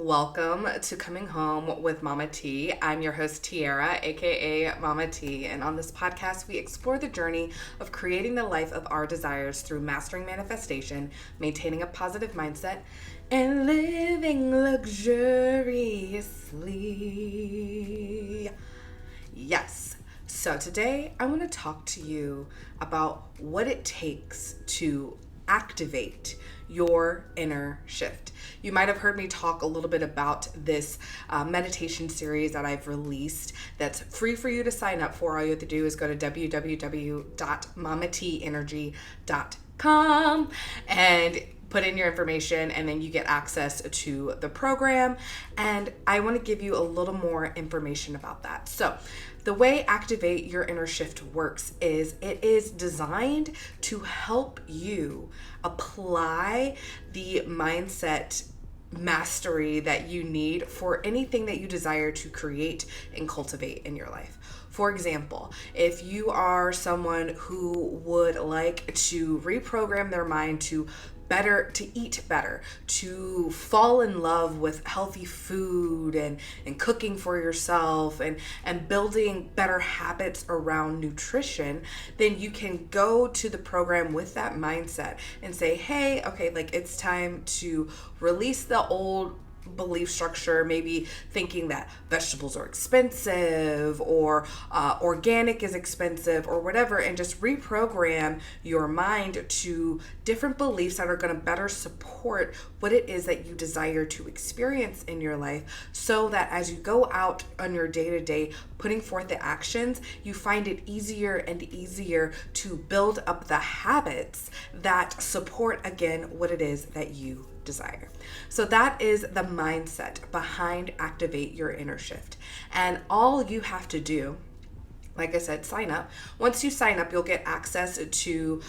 Welcome to Coming Home with Mama T. I'm your host, Tiara, aka Mama T, and on this podcast, we explore the journey of creating the life of our desires through mastering manifestation, maintaining a positive mindset, and living luxuriously. Yes. So today, I want to talk to you about what it takes to activate your inner shift. You might have heard me talk a little bit about this meditation series that I've released that's free for you to sign up for. All you have to do is go to www.mamateenergy.com and put in your information, and then you get access to the program. And I want to give you a little more information about that. So the way Activate Your Inner Shift works is it is designed to help you apply the mindset mastery that you need for anything that you desire to create and cultivate in your life. For example, if you are someone who would like to reprogram their mind to eat better, to fall in love with healthy food and cooking for yourself and building better habits around nutrition, then you can go to the program with that mindset and say, hey, okay, like it's time to release the old belief structure, maybe thinking that vegetables are expensive or organic is expensive or whatever, and just reprogram your mind to different beliefs that are going to better support what it is that you desire to experience in your life, so that as you go out on your day-to-day putting forth the actions, you find it easier and easier to build up the habits that support, again, what it is that you desire. So that is the mindset behind Activate Your Inner Shift. And all you have to do, like I said, sign up. Once you sign up, you'll get access to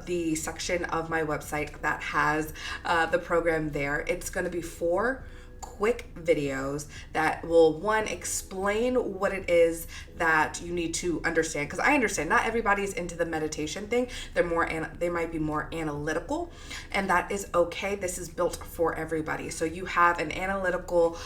the section of my website that has the program there. It's going to be 4 quick videos that will, one, explain what it is that you need to understand, because I understand not everybody's into the meditation thing. They might be more analytical, and that is okay. This is built for everybody. So you have an analytical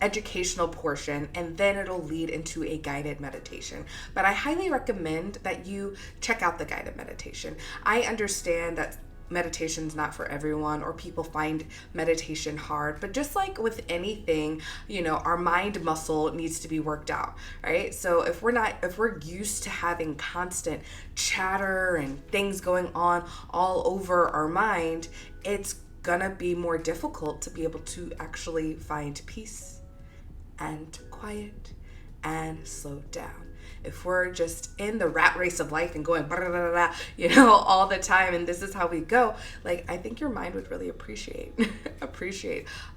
educational portion, and then it'll lead into a guided meditation. But I highly recommend that you check out the guided meditation. I understand that meditation's not for everyone, or people find meditation hard, but just like with anything, our mind muscle needs to be worked out, right? So if we're used to having constant chatter and things going on all over our mind, it's gonna be more difficult to be able to actually find peace and quiet and slow down. If we're just in the rat race of life and going all the time, and this is how we go, I think your mind would really appreciate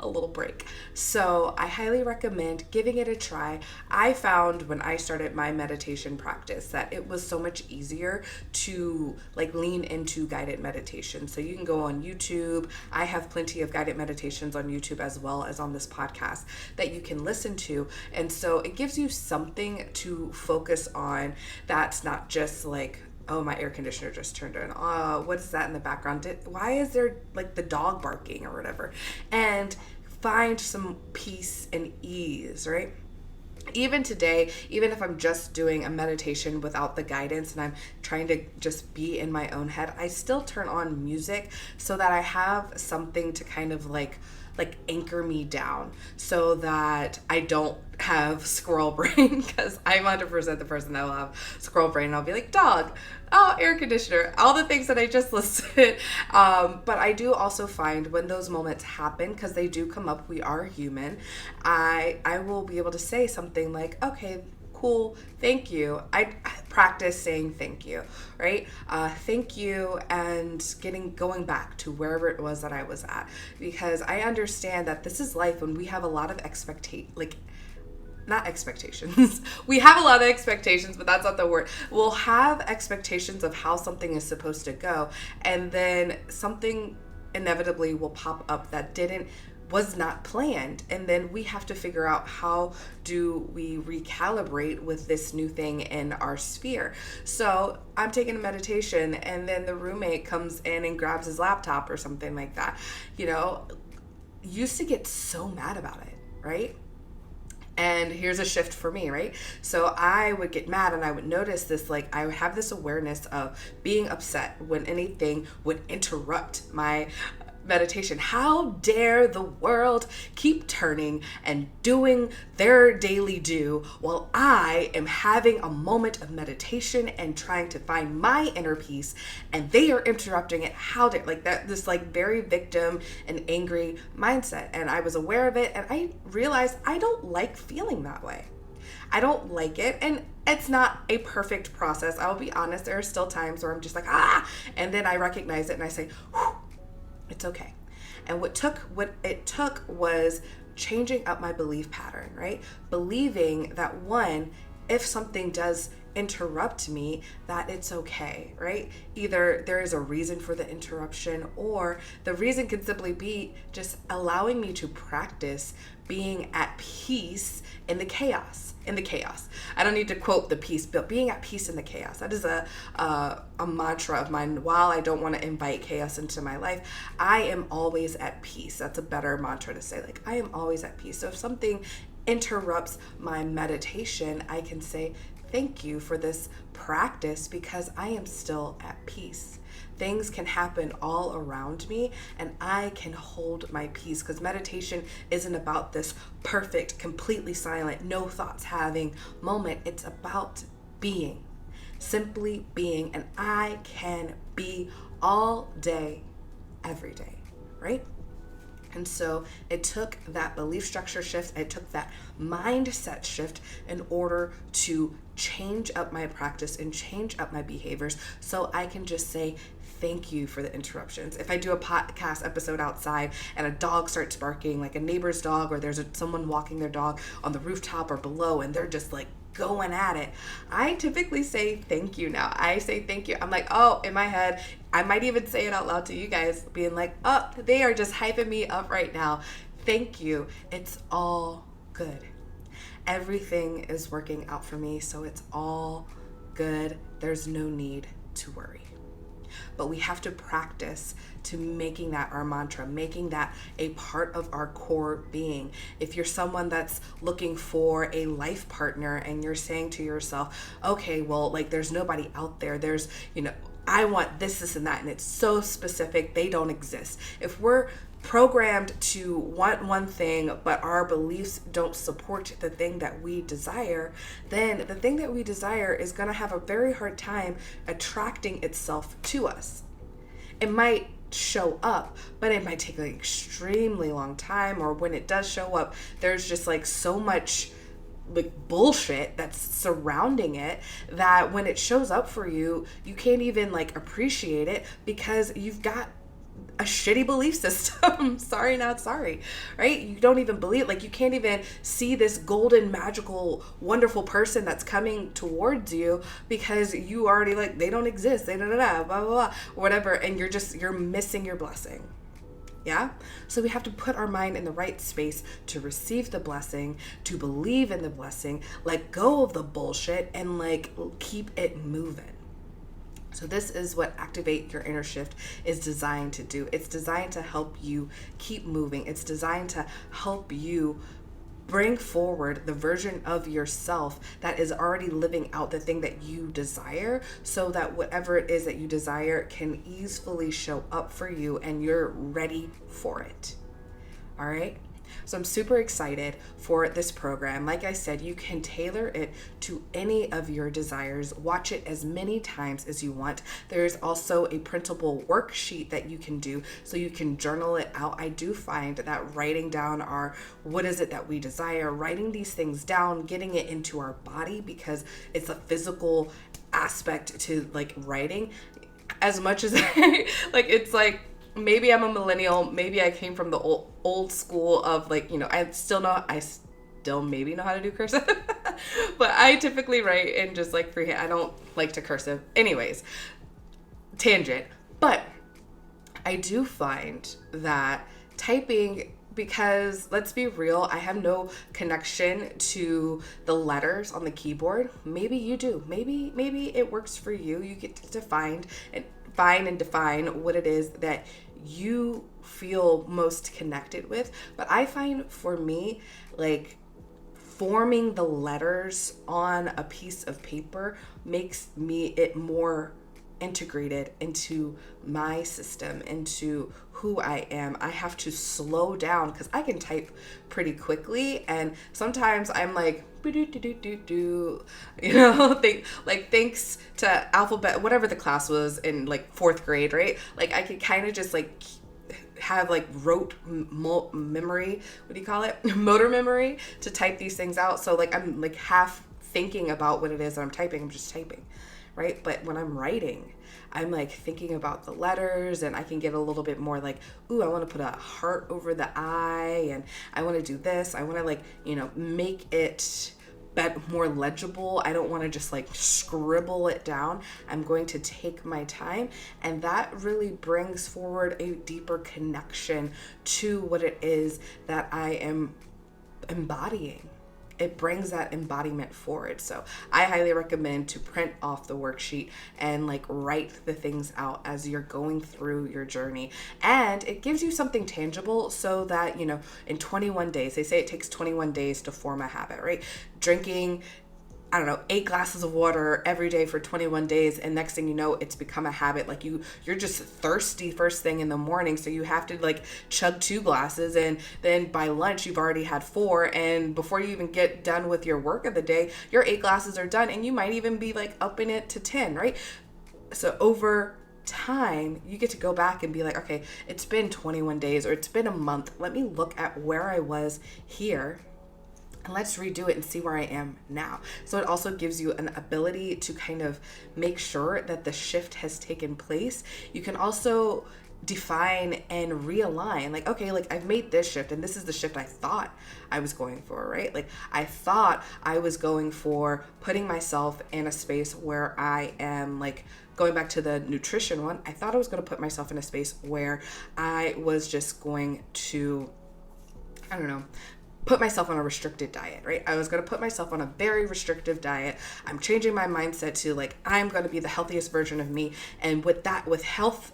a little break. So I highly recommend giving it a try. I found when I started my meditation practice that it was so much easier to lean into guided meditation. So you can go on YouTube. I have plenty of guided meditations on YouTube as well as on this podcast that you can listen to. And so it gives you something to focus on that's not just oh, my air conditioner just turned on. Oh, what is that in the background? Why is there the dog barking or whatever? And find some peace and ease, right? Even today, even if I'm just doing a meditation without the guidance and I'm trying to just be in my own head, I still turn on music so that I have something to kind of anchor me down, so that I don't have squirrel brain, because I'm 100% the person that will have squirrel brain, and I'll be like, dog, oh, air conditioner, all the things that I just listed. But I do also find when those moments happen, because they do come up, we are human, I will be able to say something like, okay, cool, thank you. I practice saying thank you, right? Thank you, and going back to wherever it was that I was at, because I understand that this is life when we have a lot of not expectations. We have a lot of expectations, but that's not the word. We'll have expectations of how something is supposed to go, and then something inevitably will pop up that was not planned, and then we have to figure out how do we recalibrate with this new thing in our sphere. So I'm taking a meditation, and then the roommate comes in and grabs his laptop or something like that. used to get so mad about it, right? And here's a shift for me, right? So I would get mad and I would notice this, like I would have this awareness of being upset when anything would interrupt my meditation. How dare the world keep turning and doing their daily do while I am having a moment of meditation and trying to find my inner peace, and they are interrupting it. How dare, like that, this like very victim and angry mindset. And I was aware of it, and I realized I don't like feeling that way. I don't like it, and it's not a perfect process. I'll be honest, there are still times where I'm just like, and then I recognize it and I say, whew, it's okay. And what it took was changing up my belief pattern, right? Believing that one, if something does interrupt me, that it's okay, right? Either there is a reason for the interruption, or the reason can simply be just allowing me to practice being at peace in the chaos. I don't need to quote the peace, but being at peace in the chaos. That is a mantra of mine. While I don't want to invite chaos into my life, I am always at peace. That's a better mantra to say. Like, I am always at peace. So if something interrupts my meditation, I can say, thank you for this practice because I am still at peace. Things can happen all around me and I can hold my peace, because meditation isn't about this perfect, completely silent, no thoughts having moment. It's about being, simply being, and I can be all day, every day, right? And so it took that belief structure shift, it took that mindset shift in order to change up my practice and change up my behaviors so I can just say, thank you for the interruptions. If I do a podcast episode outside and a dog starts barking, like a neighbor's dog, or there's someone walking their dog on the rooftop or below and they're just like going at it, I typically say thank you now. I say thank you. I'm like, oh, in my head, I might even say it out loud to you guys, being like, oh, they are just hyping me up right now. Thank you. It's all good. Everything is working out for me, so it's all good. There's no need to worry. But we have to practice to making that our mantra, making that a part of our core being. If you're someone that's looking for a life partner and you're saying to yourself, okay, well, like there's nobody out there, there's, I want this, and that, and it's so specific, they don't exist. If we're programmed to want one thing, but our beliefs don't support the thing that we desire, then the thing that we desire is going to have a very hard time attracting itself to us. It might show up, but it might take an extremely long time, or when it does show up, there's just like so much like bullshit that's surrounding it that when it shows up for you, you can't even like appreciate it because you've got a shitty belief system. Sorry, not sorry, right? You don't even believe, like you can't even see this golden, magical, wonderful person that's coming towards you because you already like, they don't exist, they blah, blah, blah, whatever. And you're missing your blessing. Yeah. So we have to put our mind in the right space to receive the blessing, to believe in the blessing, let go of the bullshit, and like keep it moving. So this is what Activate Your Inner Shift is designed to do. It's designed to help you keep moving. It's designed to help you bring forward the version of yourself that is already living out the thing that you desire, so that whatever it is that you desire can easily show up for you and you're ready for it. All right? So I'm super excited for this program. Like I said, you can tailor it to any of your desires. Watch it as many times as you want. There's also a printable worksheet that you can do so you can journal it out. I do find that writing down what is it that we desire, writing these things down, getting it into our body, because it's a physical aspect to like writing, as much as like it's like, maybe I'm a millennial, maybe I came from the old school of like, I still maybe know how to do cursive, but I typically write in just like freehand. I don't like to cursive. Anyways, tangent. But I do find that typing, because let's be real, I have no connection to the letters on the keyboard. Maybe you do. Maybe it works for you. You get to find and define what it is that you feel most connected with. But I find for me, like, forming the letters on a piece of paper makes it more integrated into my system, into who I am. I have to slow down because I can type pretty quickly, and sometimes I'm like, thanks to alphabet, whatever the class was in like 4th grade, right? Like I could kind of just like have like memory, what do you call it? Motor memory to type these things out. So like I'm like half thinking about what it is that I'm typing. I'm just typing, right? But when I'm writing, I'm like thinking about the letters, and I can get a little bit more like, ooh, I want to put a heart over the I, and I want to do this. I want to like, make it more legible. I don't want to just like scribble it down. I'm going to take my time, and that really brings forward a deeper connection to what it is that I am embodying. It brings that embodiment forward. So I highly recommend to print off the worksheet and like write the things out as you're going through your journey. And it gives you something tangible so that, in 21 days, they say it takes 21 days to form a habit, right? Drinking, 8 glasses of water every day for 21 days. And next thing you know, it's become a habit. Like you're just thirsty first thing in the morning. So you have to like chug 2 glasses. And then by lunch, you've already had 4. And before you even get done with your work of the day, your 8 glasses are done. And you might even be like upping it to 10, right? So over time, you get to go back and be like, okay, it's been 21 days or it's been a month. Let me look at where I was here, and let's redo it and see where I am now. So it also gives you an ability to kind of make sure that the shift has taken place. You can also define and realign, like, okay, like I've made this shift, and this is the shift I thought I was going for, right? Like I thought I was going for putting myself in a space where I am like, going back to the nutrition one, I thought I was going to put myself in a space where I was just going to, put myself on a restricted diet, right? I was going to put myself on a very restrictive diet. I'm changing my mindset to like, I'm going to be the healthiest version of me. And with health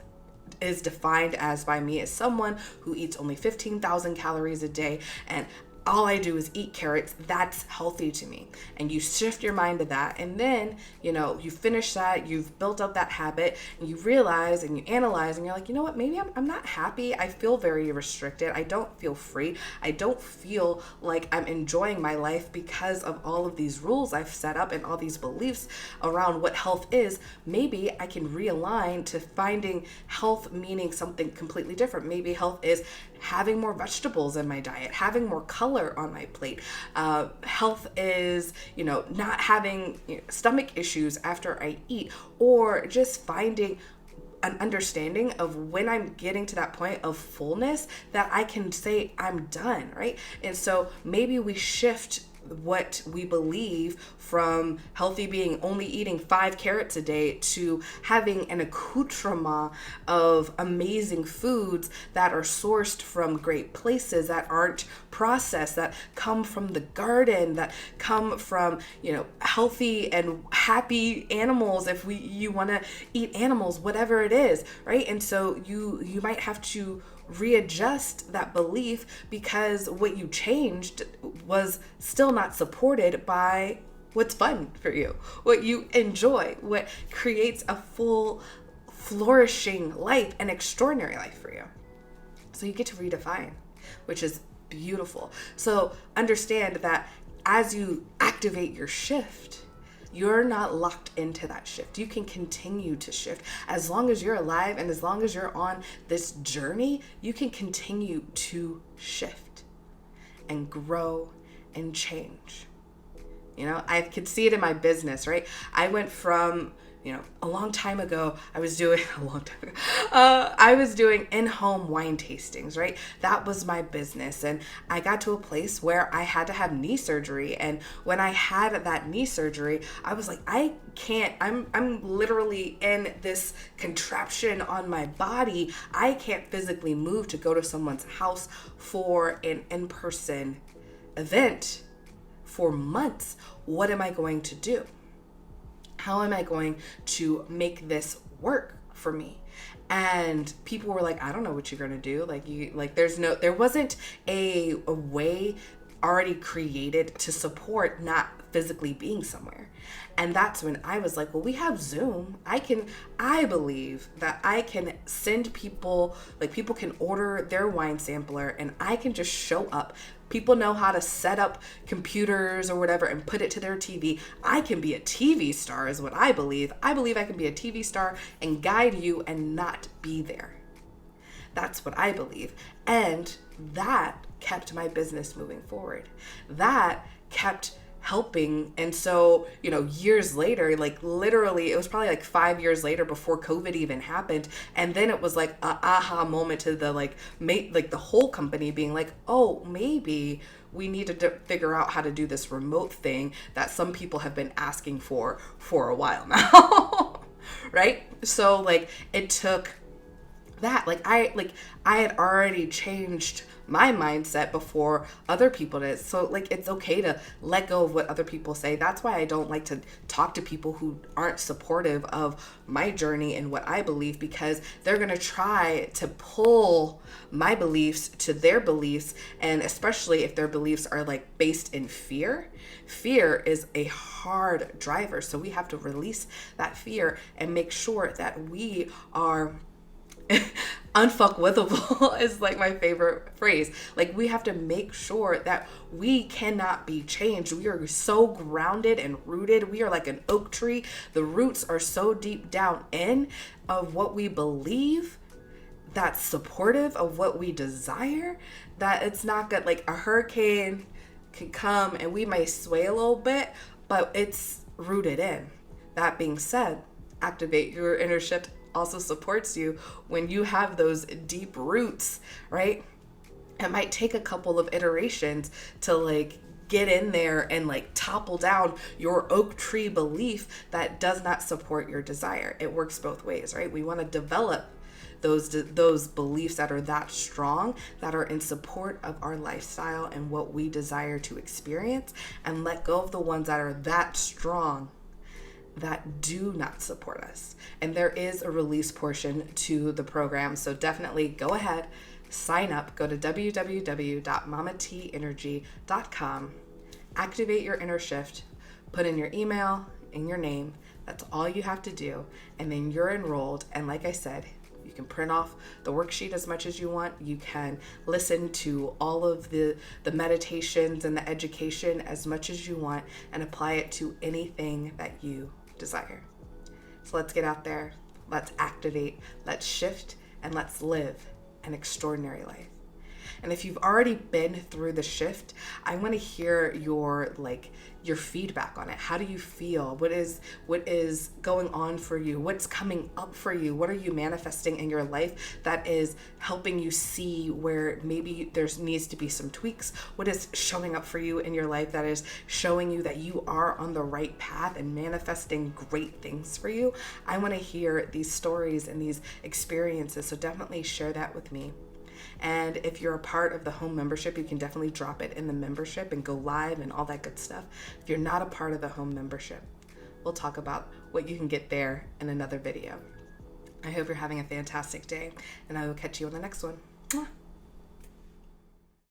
is defined as by me as someone who eats only 15,000 calories a day, and all I do is eat carrots. That's healthy to me. And you shift your mind to that. And then, you finish that, you've built up that habit, and you realize and you analyze and you're like, you know what, maybe I'm not happy. I feel very restricted. I don't feel free. I don't feel like I'm enjoying my life because of all of these rules I've set up and all these beliefs around what health is. Maybe I can realign to finding health meaning something completely different. Maybe health is having more vegetables in my diet, having more color on my plate. Health is, not having stomach issues after I eat, or just finding an understanding of when I'm getting to that point of fullness that I can say I'm done, right? And so maybe we shift what we believe from healthy being only eating 5 carrots a day to having an accoutrement of amazing foods that are sourced from great places, that aren't processed, that come from the garden, that come from, healthy and happy animals. If you want to eat animals, whatever it is, right? And so you might have to readjust that belief because what you changed was still not supported by what's fun for you, what you enjoy, what creates a full, flourishing life, an extraordinary life for you. So you get to redefine, which is beautiful. So understand that as you activate your shift, you're not locked into that shift. You can continue to shift. As long as you're alive and as long as you're on this journey, you can continue to shift and grow and change. I could see it in my business, right? I went from, a long time ago, I was doing in-home wine tastings, right? That was my business. And I got to a place where I had to have knee surgery. And when I had that knee surgery, I was like, I can't, I'm literally in this contraption on my body. I can't physically move to go to someone's house for an in-person event for months. What am I going to do? How am I going to make this work for me. And people were like, I don't know what you're going to do. There wasn't a way already created to support not physically being somewhere. And that's when I was like, well, we have Zoom. I believe that I can send people, like people can order their wine sampler and I can just show up. People know how to set up computers or whatever and put it to their TV. I can be a TV star is what I believe. I believe I can be a TV star and guide you and not be there. That's what I believe. And that kept my business moving forward. That kept helping. And so, years later, like literally, it was probably like 5 years later before COVID even happened. And then it was like a aha moment to the whole company being like, oh, maybe we need to figure out how to do this remote thing that some people have been asking for a while now. Right? So it took that. I had already changed my mindset before other people did. So it's okay to let go of what other people say. That's why I don't like to talk to people who aren't supportive of my journey and what I believe, because they're going to try to pull my beliefs to their beliefs. And especially if their beliefs are based in fear. Fear is a hard driver. So we have to release that fear and make sure that we are unfuckwithable is my favorite phrase. We have to make sure that we cannot be changed. We are so grounded and rooted. We are like an oak tree. The roots are so deep down in of what we believe, that's supportive of what we desire, that it's not good. A hurricane can come and we might sway a little bit, but it's rooted in. That being said, activate your inner shift also supports you when you have those deep roots, right? It might take a couple of iterations to get in there and topple down your oak tree belief that does not support your desire. It works both ways, right? We want to develop those beliefs that are that strong, that are in support of our lifestyle and what we desire to experience, and let go of the ones that are that strong that do not support us. And there is a release portion to the program. So definitely go ahead, sign up, go to www.mamateenergy.com, activate your inner shift, put in your email and your name. That's all you have to do. And then you're enrolled. And like I said, you can print off the worksheet as much as you want. You can listen to all of the meditations and the education as much as you want and apply it to anything that you desire. So let's get out there, let's activate, let's shift, and let's live an extraordinary life. And if you've already been through the shift, I want to hear your feedback on it. How do you feel? What is going on for you? What's coming up for you? What are you manifesting in your life that is helping you see where maybe there needs to be some tweaks? What is showing up for you in your life that is showing you that you are on the right path and manifesting great things for you? I want to hear these stories and these experiences, so definitely share that with me. And if you're a part of the home membership, you can definitely drop it in the membership and go live and all that good stuff. If you're not a part of the home membership, we'll talk about what you can get there in another video. I hope you're having a fantastic day, and I will catch you on the next one. Mwah.